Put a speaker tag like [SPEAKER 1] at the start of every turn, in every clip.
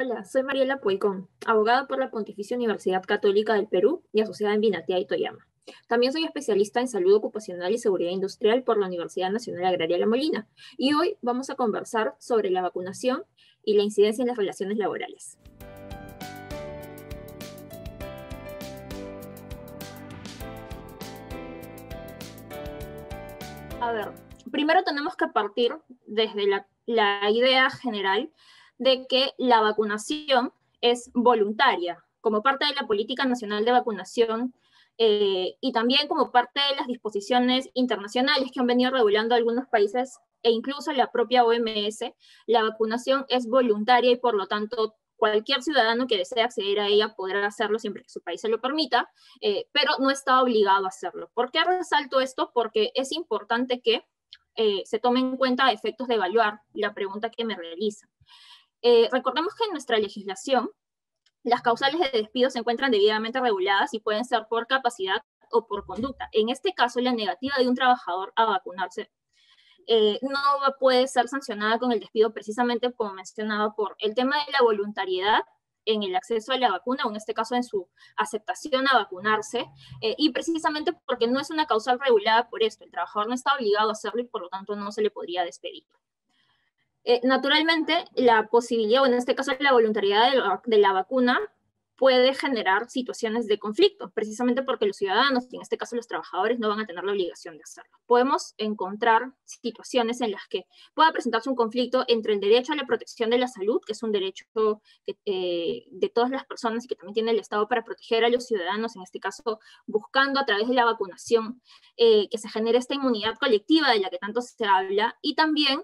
[SPEAKER 1] Hola, soy Mariela Pueycón, abogada por la Pontificia Universidad Católica del Perú y asociada en Binatea y Toyama. También soy especialista en salud ocupacional y seguridad industrial por la Universidad Nacional Agraria La Molina. Y hoy vamos a conversar sobre la vacunación y la incidencia en las relaciones laborales. A ver, primero tenemos que partir desde la idea general de que la vacunación es voluntaria, como parte de la Política Nacional de Vacunación y también como parte de las disposiciones internacionales que han venido regulando algunos países e incluso la propia OMS. La vacunación es voluntaria y por lo tanto cualquier ciudadano que desee acceder a ella podrá hacerlo siempre que su país se lo permita, pero no está obligado a hacerlo. ¿Por qué resalto esto? Porque es importante que se tomen en cuenta efectos de evaluar la pregunta que me realizan. Recordemos que en nuestra legislación las causales de despido se encuentran debidamente reguladas y pueden ser por capacidad o por conducta. En este caso, la negativa de un trabajador a vacunarse no puede ser sancionada con el despido precisamente como mencionaba por el tema de la voluntariedad en el acceso a la vacuna, o en este caso en su aceptación a vacunarse, y precisamente porque no es una causal regulada por esto. El trabajador no está obligado a hacerlo y por lo tanto no se le podría despedir. Naturalmente, la posibilidad, o en este caso la voluntariedad de la vacuna, puede generar situaciones de conflicto, precisamente porque los ciudadanos, y en este caso los trabajadores, no van a tener la obligación de hacerlo. Podemos encontrar situaciones en las que pueda presentarse un conflicto entre el derecho a la protección de la salud, que es un derecho de todas las personas y que también tiene el Estado para proteger a los ciudadanos, en este caso buscando a través de la vacunación que se genere esta inmunidad colectiva de la que tanto se habla, y también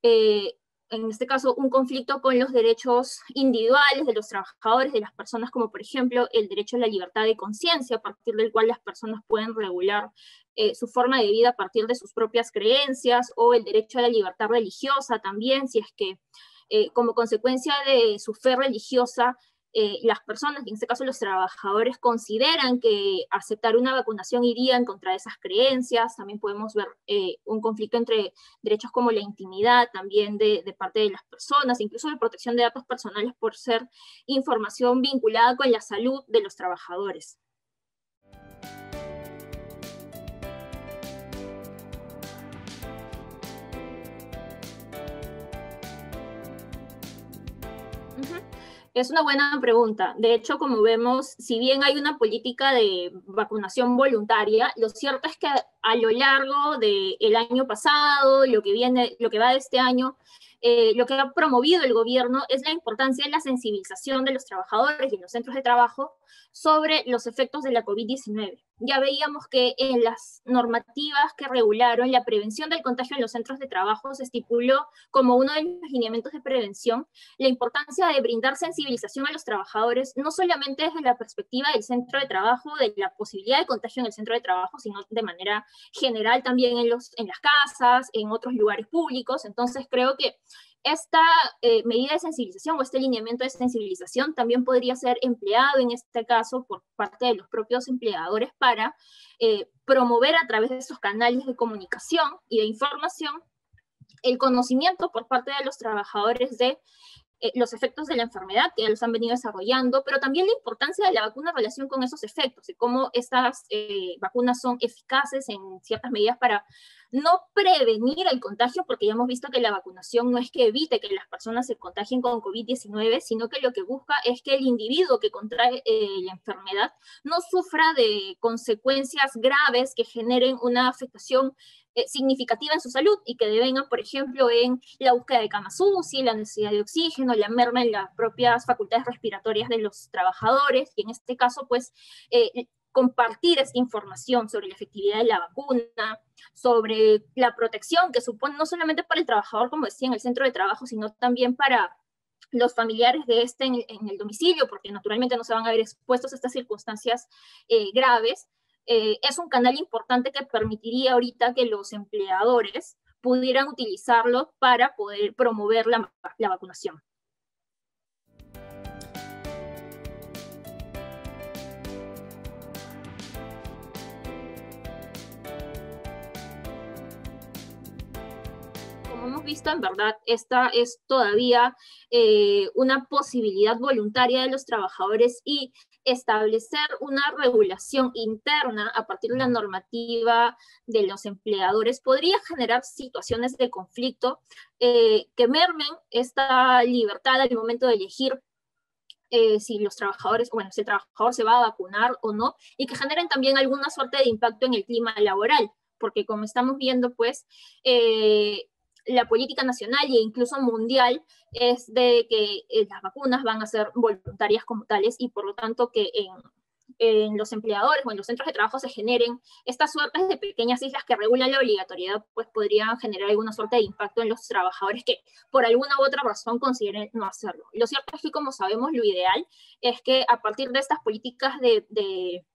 [SPEAKER 1] en este caso, un conflicto con los derechos individuales de los trabajadores, de las personas, como por ejemplo el derecho a la libertad de conciencia, a partir del cual las personas pueden regular su forma de vida a partir de sus propias creencias, o el derecho a la libertad religiosa también, si es que como consecuencia de su fe religiosa, las personas, en este caso los trabajadores, consideran que aceptar una vacunación iría en contra de esas creencias. También podemos ver un conflicto entre derechos como la intimidad también de parte de las personas, incluso la protección de datos personales por ser información vinculada con la salud de los trabajadores. Es una buena pregunta. De hecho, como vemos, si bien hay una política de vacunación voluntaria, lo cierto es que a lo largo del año pasado, lo que va de este año, lo que ha promovido el gobierno es la importancia de la sensibilización de los trabajadores y en los centros de trabajo sobre los efectos de la COVID-19. Ya veíamos que en las normativas que regularon la prevención del contagio en los centros de trabajo se estipuló como uno de los lineamientos de prevención la importancia de brindar sensibilización a los trabajadores, no solamente desde la perspectiva del centro de trabajo, de la posibilidad de contagio en el centro de trabajo, sino de manera general también en las casas, en otros lugares públicos. Entonces creo que esta medida de sensibilización o este lineamiento de sensibilización también podría ser empleado en este caso por parte de los propios empleadores para promover a través de esos canales de comunicación y de información el conocimiento por parte de los trabajadores de los efectos de la enfermedad que ya los han venido desarrollando, pero también la importancia de la vacuna en relación con esos efectos y cómo estas vacunas son eficaces en ciertas medidas para no prevenir el contagio, porque ya hemos visto que la vacunación no es que evite que las personas se contagien con COVID-19, sino que lo que busca es que el individuo que contrae la enfermedad no sufra de consecuencias graves que generen una afectación significativa en su salud y que devengan, por ejemplo, en la búsqueda de camas UCI, la necesidad de oxígeno, la merma en las propias facultades respiratorias de los trabajadores, y en este caso, pues, compartir esta información sobre la efectividad de la vacuna, sobre la protección que supone no solamente para el trabajador, como decía, en el centro de trabajo, sino también para los familiares de este en el domicilio, porque naturalmente no se van a ver expuestos a estas circunstancias graves. Es un canal importante que permitiría ahorita que los empleadores pudieran utilizarlo para poder promover la vacunación. como hemos visto, en verdad, esta es todavía una posibilidad voluntaria de los trabajadores y establecer una regulación interna a partir de la normativa de los empleadores podría generar situaciones de conflicto que mermen esta libertad al momento de elegir si los trabajadores, bueno, si el trabajador se va a vacunar o no, y que generen también alguna suerte de impacto en el clima laboral, porque como estamos viendo, pues, la política nacional e incluso mundial es de que las vacunas van a ser voluntarias como tales y por lo tanto que en los empleadores o en los centros de trabajo se generen estas suertes de pequeñas islas que regulan la obligatoriedad, pues podrían generar alguna suerte de impacto en los trabajadores que por alguna u otra razón consideren no hacerlo. Lo cierto es que, como sabemos, lo ideal es que a partir de estas políticas de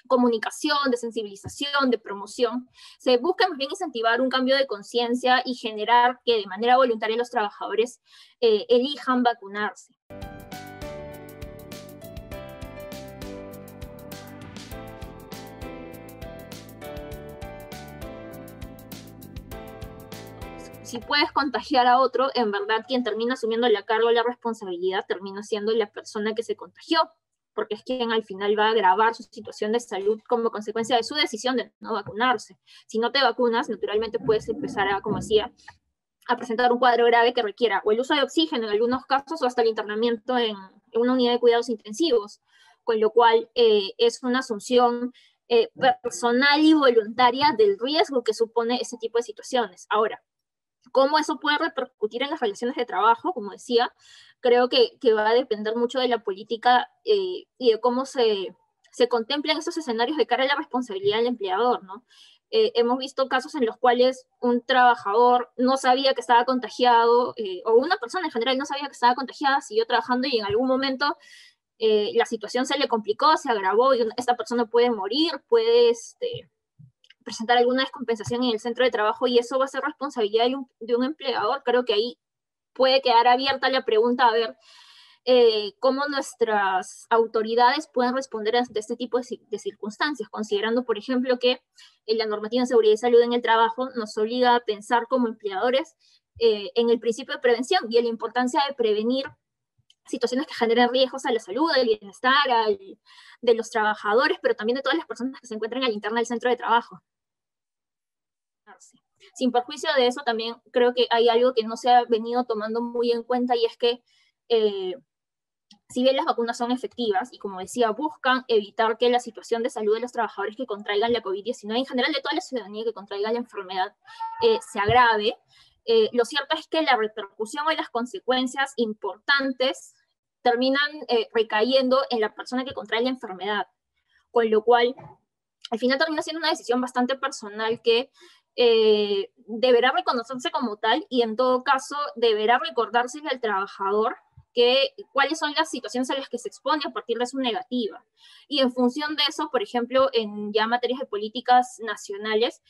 [SPEAKER 1] comunicación, de sensibilización, de promoción, se busca más bien incentivar un cambio de conciencia y generar que de manera voluntaria los trabajadores elijan vacunarse. Si puedes contagiar a otro, en verdad quien termina asumiendo la carga o la responsabilidad termina siendo la persona que se contagió, porque es quien al final va a agravar su situación de salud como consecuencia de su decisión de no vacunarse. Si no te vacunas, naturalmente puedes empezar a, como decía, a presentar un cuadro grave que requiera o el uso de oxígeno en algunos casos o hasta el internamiento en una unidad de cuidados intensivos, con lo cual es una asunción personal y voluntaria del riesgo que supone ese tipo de situaciones. Ahora, ¿cómo eso puede repercutir en las relaciones de trabajo? Como decía, creo que va a depender mucho de la política y de cómo se contemplan esos escenarios de cara a la responsabilidad del empleador, ¿no? Hemos visto casos en los cuales un trabajador no sabía que estaba contagiado, o una persona en general no sabía que estaba contagiada, siguió trabajando y en algún momento la situación se le complicó, se agravó y esta persona puede morir, puede presentar alguna descompensación en el centro de trabajo y eso va a ser responsabilidad de un empleador. Creo que ahí puede quedar abierta la pregunta a ver cómo nuestras autoridades pueden responder ante este tipo de circunstancias, considerando, por ejemplo, que la normativa de seguridad y salud en el trabajo nos obliga a pensar como empleadores en el principio de prevención y en la importancia de prevenir situaciones que generen riesgos a la salud, al bienestar, de los trabajadores, pero también de todas las personas que se encuentran al interno del centro de trabajo. Sin perjuicio de eso, también creo que hay algo que no se ha venido tomando muy en cuenta y es que si bien las vacunas son efectivas y como decía, buscan evitar que la situación de salud de los trabajadores que contraigan la COVID-19, en general de toda la ciudadanía que contraiga la enfermedad, se agrave, lo cierto es que la repercusión o las consecuencias importantes terminan recayendo en la persona que contrae la enfermedad, con lo cual al final termina siendo una decisión bastante personal que deberá reconocerse como tal y en todo caso deberá recordársele al trabajador cuáles son las situaciones a las que se expone a partir de su negativa. Y en función de eso, por ejemplo, en ya materias de políticas nacionales,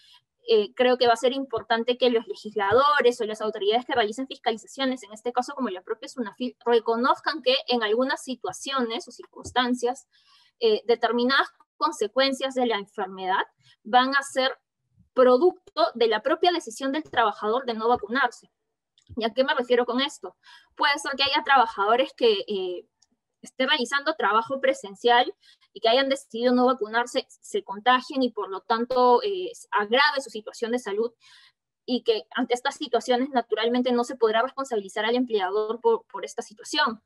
[SPEAKER 1] creo que va a ser importante que los legisladores o las autoridades que realicen fiscalizaciones, en este caso como la propia SUNAFIL, reconozcan que en algunas situaciones o circunstancias determinadas consecuencias de la enfermedad van a ser producto de la propia decisión del trabajador de no vacunarse. ¿Y a qué me refiero con esto? Puede ser que haya trabajadores que estén realizando trabajo presencial y que hayan decidido no vacunarse, se contagien y por lo tanto agrave su situación de salud y que ante estas situaciones naturalmente no se podrá responsabilizar al empleador por esta situación.